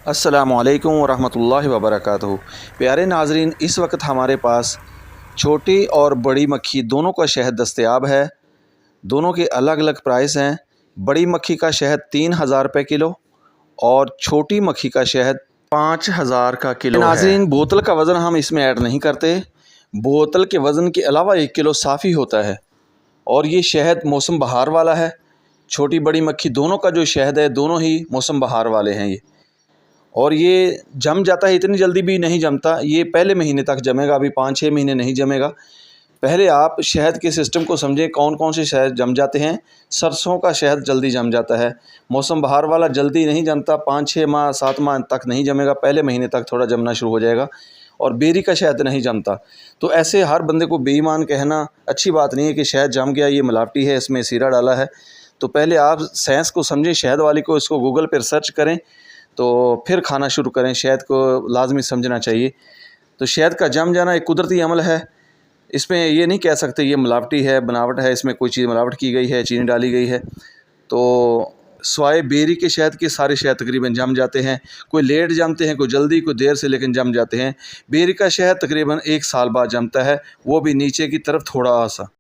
अस्सलामुअलैकुम वरहमतुल्लाहि वबरकातुहू। प्यारे नाज़रीन, इस वक्त हमारे पास छोटी और बड़ी मक्खी दोनों का शहद दस्तयाब है। दोनों के अलग अलग प्राइस हैं। बड़ी मक्खी का शहद 3000 रुपये किलो और छोटी मक्खी का शहद 5000 का किलो है। नाज़रीन, बोतल का वज़न हम इसमें ऐड नहीं करते। बोतल के वज़न के अलावा 1 किलो साफ़ी होता है और ये शहद मौसम बहार वाला है। छोटी बड़ी मक्खी दोनों का जो शहद है दोनों ही मौसम बहार वाले हैं ये, और ये जम जाता है। इतनी जल्दी भी नहीं जमता, ये पहले महीने तक जमेगा, अभी 5-6 महीने नहीं जमेगा। पहले आप शहद के सिस्टम को समझें, कौन कौन से शहद जम जाते हैं। सरसों का शहद जल्दी जम जाता है, मौसम बहार वाला जल्दी नहीं जमता, 5-6 माह 7 माह तक नहीं जमेगा, पहले महीने तक थोड़ा जमना शुरू हो जाएगा। और बेरी का शहद नहीं जमता। तो ऐसे हर बंदे को बेईमान कहना अच्छी बात नहीं है कि शहद जम गया, ये मिलावटी है, इसमें सीरा डाला है। तो पहले आप साइंस को समझें, शहद वाली को, इसको गूगल पर सर्च करें तो फिर खाना शुरू करें। शहद को लाजमी समझना चाहिए। तो शहद का जम जाना एक कुदरती अमल है। इसमें ये नहीं कह सकते ये मिलावटी है, बनावट है, इसमें कोई चीज़ मिलावट की गई है, चीनी डाली गई है। तो स्वाय बेरी के शहद के सारे शहद तकरीबन जम जाते हैं। कोई लेट जमते हैं, कोई जल्दी, कोई देर से, लेकिन जम जाते हैं। बेरी का शहद तकरीबन 1 साल बाद जमता है, वो भी नीचे की तरफ थोड़ा सा।